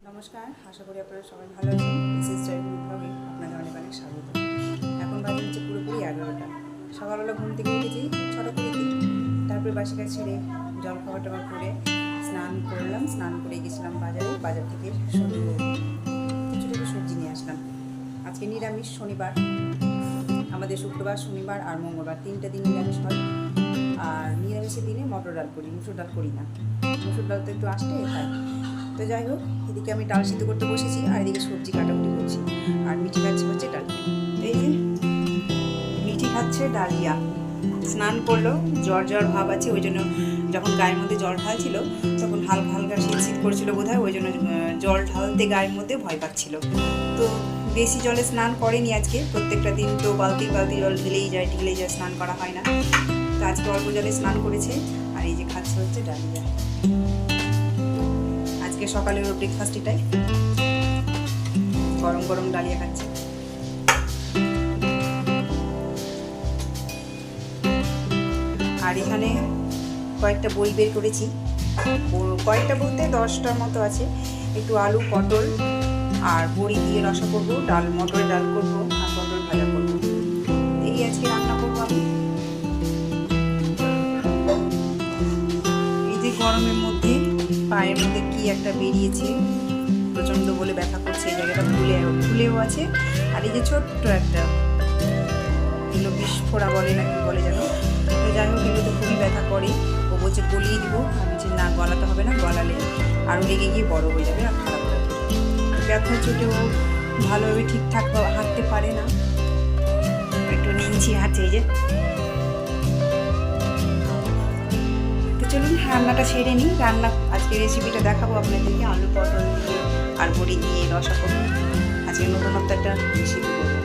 নমস্কার, আশা করি আপনারা সবাই ভালো আছেন। বিশেষ জয়গুরু ব্লগে আপনাদের অনেক অনেক স্বাগত। এখন বাজে হচ্ছে পুরোপুরি 11টা। সকালবেলা ঘুম থেকে উঠেছি 6:20-তে। তারপরে বাসি কাজ ছেড়ে জল খাওয়া টাওয়া করে স্নান করলাম। স্নান করে গেছিলাম বাজার থেকে কিছু সবজি নিয়ে আসলাম। আজকে নিরামিষ, শনিবার। আমাদের শুক্রবার, শনিবার আর মঙ্গলবার 3টে দিন নিরামিষ হয়। আর নিরামিষের দিনে মটর ডাল করি, মুসুর ডাল করি না। মুসুর ডাল তো একটু আসতে হয়। তো যাই হোক, এদিকে আমি ডাল সিদ্ধ করতে বসেছি আর এদিকে সবজি কাটাকুটি করছি। আর মিঠি খাচ্ছে হচ্ছে ডালিয়া। এই যে মিঠি খাচ্ছে ডালিয়া। স্নান করলো, জ্বর ভাব আছে, ওই জন্য যখন গায়ের মধ্যে জল ঢালছিল তখন হালকা হালকা শীত করছিল বোধহয়, ওই জন্য জল ঢালতে গায়ের মধ্যে ভয় পাচ্ছিল। তো বেশি জলে স্নান করেনি আজকে। প্রত্যেকটা দিন তো বালতি জল ঢেলেই যায় স্নান করা হয় না। তো আজকে অল্প জলে স্নান করেছে আর এই যে খাচ্ছে হচ্ছে ডালিয়া। আজকে সকালের ব্রেকফাস্ট এটাই, গরম গরম ডালিয়া খাচ্ছে। আর এখানে কয়েকটা বই বের করেছি, কয়েকটা বলতে 10টার মতো আছে। একটু আলু, পটল আর বড়ি দিয়ে রসা করবো, মটরের ডাল করবো আর পটল ভাজা করবো। এই আজকে রান্না করবো আমি। এই যে গরমের মধ্যে পায়ের মধ্যে কি একটা বেরিয়েছে, প্রচন্ড বলে ব্যথা করছে। এই জায়গাটা ফুলেও আছে। আর এই যে ছোট্ট একটা এগুলো বিস্ফোরা বলে না কি বলে যেন। তো যাই হোক, এগুলো তো খুবই ব্যথা করে। ও বলছে গলিয়ে দিব, আমি বলছি না, গলাতে হবে না, গলালে আরও লেগে গিয়ে বড় হয়ে যাবে আর খারাপ লাগবে। ব্যথা চোটেও ভালোভাবে ঠিকঠাক হাঁটতে পারে না, একটু নিঞ্চি হাঁটছে। এই যে চলুন রান্নাটা সেরে নিই। আজকে রেসিপিটা দেখাবো আপনাদেরকে, আলু পটল দিয়ে আর বড়ি দিয়ে রসা করবো। আজকে নতুনত্ব একটা রেসিপি করবো।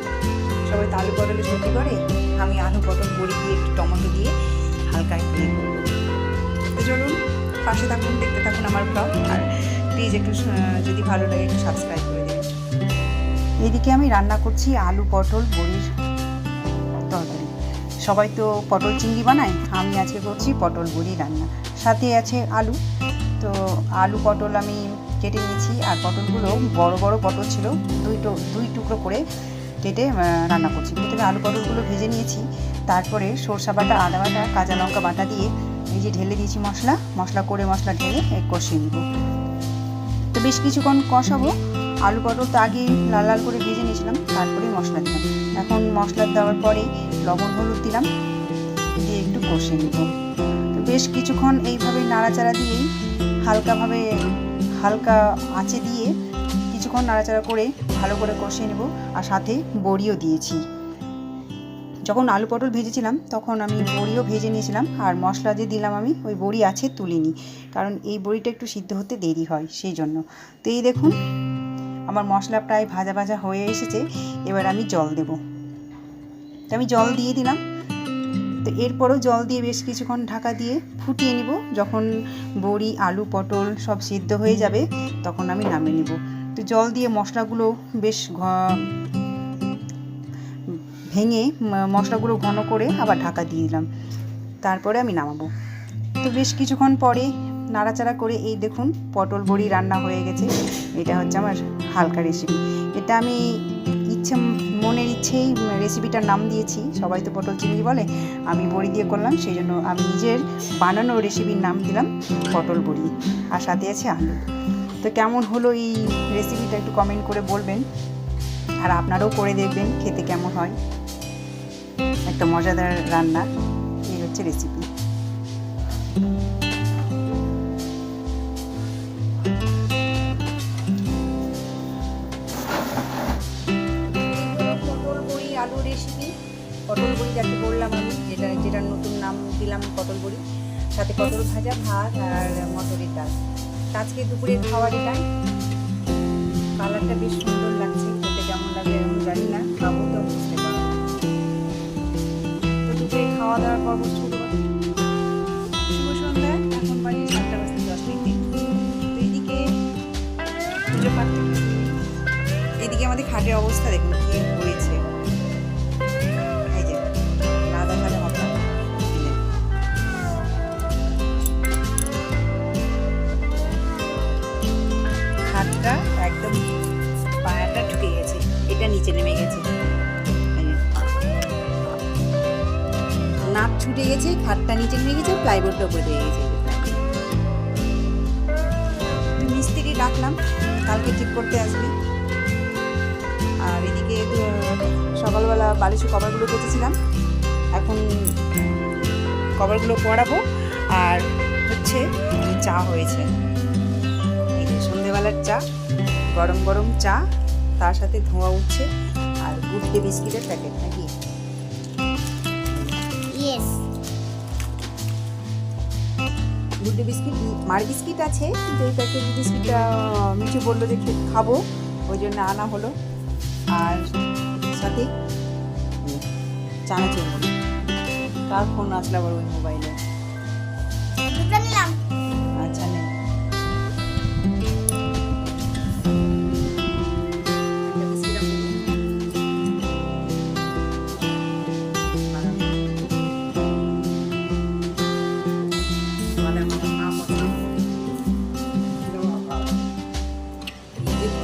সবাই তো আলু পটলের সবজি করে, আমি আলু পটল বড়ি দিয়ে একটু টমেটো দিয়ে হালকা একটু করবো। তো চলুন পাশে থাকুন, দেখতে থাকুন আমার ব্লগ। আর প্লিজ একটু যদি ভালো লাগে একটু সাবস্ক্রাইব করে দেবেন। এদিকে আমি রান্না করছি আলু পটল বড়ির তরকারি। সবাই তো পটল চিংড়ি বানায়, আমি আজকে করছি পটল বড়ি রান্না। সাথে আছে আলু। তো আলু পটল আমি কেটে নিয়েছি, আর পটলগুলো বড় বড় পটল ছিল, দুই টুকরো করে কেটে রান্না করছি। প্রথমে আলু পটলগুলো ভেজে নিয়েছি, তারপরে সরষা বাটা, আদা বাটা, কাঁচা লঙ্কা বাটা দিয়ে এই যে ঢেলে দিয়েছি মশলা ঢেলে কষিয়ে নিব। তো বেশ কিছুক্ষণ কষাবো। আলু পটল তো আগেই লাল লাল করে ভেজে নিয়েছিলাম, তারপরে মশলা দিলাম। এখন মশলা দেওয়ার পরে লবণ হলুদ দিলাম, দিয়ে একটু কষিয়ে নিব। তো বেশ কিছুক্ষণ এইভাবে নাড়াচাড়া দিয়েই হালকা আঁচে দিয়ে কিছুক্ষণ নাড়াচাড়া করে ভালো করে কষিয়ে নেব। আর সাথে বড়িও দিয়েছি। যখন আলু পটল ভেজেছিলাম তখন আমি বড়িও ভেজে নিয়েছিলাম, আর মশলা যে দিলাম আমি ওই বড়ি আছে তুলিনি, কারণ এই বড়িটা একটু সিদ্ধ হতে দেরি হয় সেই জন্য। তো এই দেখুন আমার মশলা প্রায় ভাজা ভাজা হয়ে এসেছে। এবার আমি জল দেব। তো আমি জল দিয়ে দিলাম। তো এরপরও জল দিয়ে বেশ কিছুক্ষণ ঢাকা দিয়ে ফুটিয়ে নিব। যখন বড়ি, আলু, পটল সব সিদ্ধ হয়ে যাবে তখন আমি নামিয়ে নিব। তো জল দিয়ে মশলাগুলো বেশ ভেঙে মশলাগুলো ঘন করে আবার ঢাকা দিয়ে দিলাম, তারপরে আমি নামাবো। তো বেশ কিছুক্ষণ পরে নাড়াচাড়া করে এই দেখুন পটল বড়ি রান্না হয়ে গেছে। এটা হচ্ছে আমার হালকা রেসিপি। এটা আমি মনের ইচ্ছেই রেসিপিটার নাম দিয়েছি। সবাই তো পটল চিংড়ি বলে, আমি বড়ি দিয়ে করলাম, সেই জন্য আমি নিজের বানানো রেসিপির নাম দিলাম পটল বড়ি। আর সাথে আছে আলু। তো কেমন হলো এই রেসিপিটা একটু কমেন্ট করে বলবেন, আর আপনারাও করে দেখবেন খেতে কেমন হয়। একটা মজাদার রান্না। এই হচ্ছে রেসিপি। আলু রেসিপি, পটল বড়ি যাকে বললাম আমি, যেটার নতুন নাম দিলাম পটল বড়ি। সাথে পটল ভাজা, ভাত আর মটরের ডাল। আজকে দুপুরের খাওয়ার এটাই। কালারটা বেশ সুন্দর লাগছে, খেতে কেমন লাগে আমি জানি না, খাবো তো বুঝতে পারবো। তো দুপুরে খাওয়া দাওয়ার পর্ব শুরু হবে। শুভ সন্ধ্যা। এখন বাজে 7:10। তো এইদিকে পুজো পাঠ, এইদিকে আমাদের খাটের অবস্থা দেখুন কি হয়েছে। খাটটা ছুটে গেছে, খাটটা নিচে নেমে গেছে, প্লাইবোর্ডটা উপরে দিয়ে গেছে। মিস্ত্রি ডাকলাম, কালকে ঠিক করতে আসবে। আর এদিকে সকালবেলা বালিশের কভারগুলো কেটেছিলাম, এখন কভারগুলো পরাবো। আর হচ্ছে চা হয়েছে, এই যে সন্ধ্যেবেলার চা, গরম গরম চা, তার সাথে ধোঁয়া উঠছে আর গুড ডে বিস্কিটের প্যাকেট নাকি? ইয়েস, গুড ডে বিস্কিট, মার বিস্কিট আছে, কিন্তু এই প্যাকেট বিস্কিটটা মিঠু বললো যে খাবো, ওই জন্য আনা হলো। আর সাথে চানাচুর মুড়ি। কার ফোন আসলে আবার ওই মোবাইলে? দুটো নিলাম। আচ্ছা নে।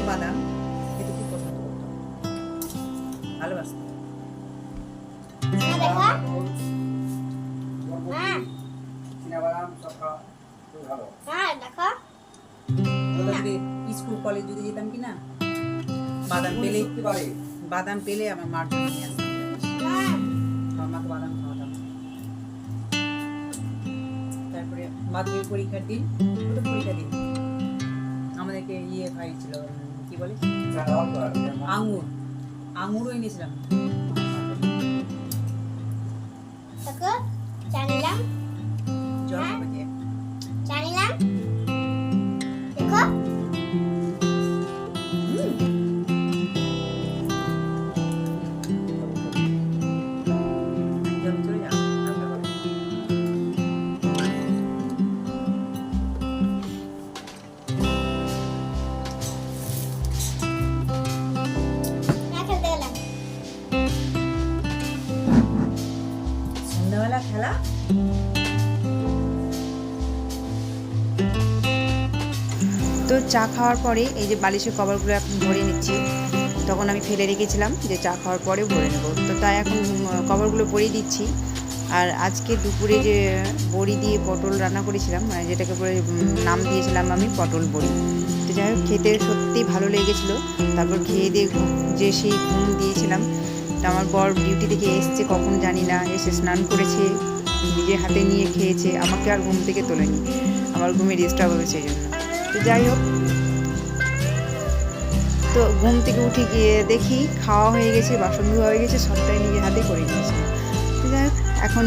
বাদাম খেতে খুব পছন্দ করতাম, ভালোবাসতাম। দেখো, হ্যাঁ হ্যাঁ দেখো, স্কুল কলেজ যদি যেতাম কি না, বাদাম পেলে আমার মার জন্য নিয়ে আসতাম, হ্যাঁ আমার মাকে বাদাম খাওয়াতাম। তারপরে মাধ্যমিক পরীক্ষার দিন, পরীক্ষা দিন আমাদেরকে খাইয়েছিল, কি বলে, আঙুরও এনেছিলাম। দেখো, চা নিলাম, জল খাবে যে। চা নিলাম, দেখো। জল চলে যাও, হালকা করে। খেলতে গেলাম। সন্ধ্যাবেলা খেলা। তো চা খাওয়ার পরে এই যে বালিশের কভারগুলো এখন ভরে নিচ্ছি, তখন আমি ফেলে রেখেছিলাম যে চা খাওয়ার পরে ভরে নেব, তো তাই এখন কভারগুলো ভরেই দিচ্ছি। আর আজকে দুপুরে যে বড়ি দিয়ে পটল রান্না করেছিলাম, মানে যেটাকে পরে নাম দিয়েছিলাম আমি পটল বড়ি, তো যাই হোক খেতে সত্যিই ভালো লেগেছিলো। তারপর খেয়ে দিয়ে যে সেই ঘুম দিয়েছিলাম, তো আমার বর ডিউটি থেকে এসছে কখন জানি না, এসে স্নান করেছে, নিজের হাতে নিয়ে খেয়েছে, আমাকে আর ঘুম থেকে তোলেনি, আমার ঘুমে ডিস্টার্ব হবে সেই জন্য। তো যাই হোক, তো ঘুম থেকে উঠে গিয়ে দেখি খাওয়া হয়ে গেছে, বাসন ধোয়া হয়ে গেছে, সবটাই নিজের হাতে করে নিয়েছে। তো যাই হোক, এখন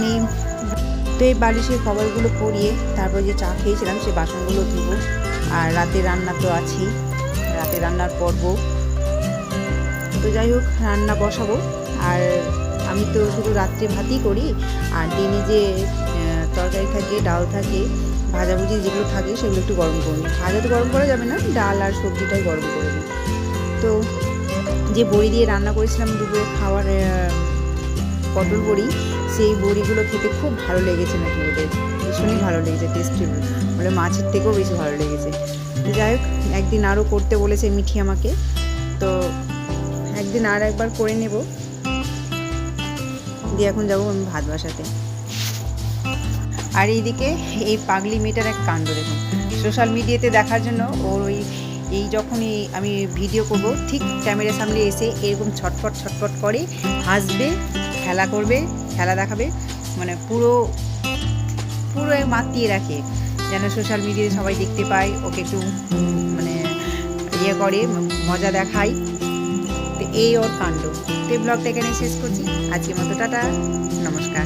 এই বালিশের কভারগুলো পরিয়ে তারপর যে চা খেয়েছিলাম সেই বাসনগুলো ধুবো। আর রাতে রান্না তো আছেই, রাতে রান্নার পর্ব। তো যাই হোক, রান্না বসাবো। আর আমি তো শুধু রাত্রে ভাতই করি, আর দিনে যে তরকারি থাকে, ডাল থাকে, ভাজাভুজি যেগুলো থাকে সেগুলো একটু গরম করে নিই। ভাজা তো গরম করা যাবে না, ডাল আর সবজিটাই গরম করে নিই। তো যে বড়ি দিয়ে রান্না করেছিলাম দুপুরে খাওয়ার, পটল বড়ি, সেই বড়িগুলো খেতে খুব ভালো লেগেছে নাকি ওদের, ভীষণই ভালো লেগেছে, টেস্টি, বলে মাছের থেকেও বেশি ভালো লেগেছে। তো যাই হোক, একদিন আরও করতে বলেছে মিঠি আমাকে, তো একদিন আর একবার করে নেব, দিয়ে এখন যাবো আমি ভাত বসাতে। আর এইদিকে এই পাগলি মেয়েটার এক কাণ্ড দেখুন, সোশ্যাল মিডিয়াতে দেখার জন্য ওর এই যখনই আমি ভিডিও করব ঠিক ক্যামেরার সামনে এসে এরকম ছটফট ছটফট করে হাসবে, খেলা করবে, খেলা দেখাবে, মানে পুরো মাতিয়ে রাখে যেন সোশ্যাল মিডিয়াতে সবাই দেখতে পায়, ওকে একটু মানে করে, মজা দেখায়। তো এই ওর কাণ্ড। তো এই ব্লগটা এখানে শেষ করছি, আজকের মতো টাটা, নমস্কার।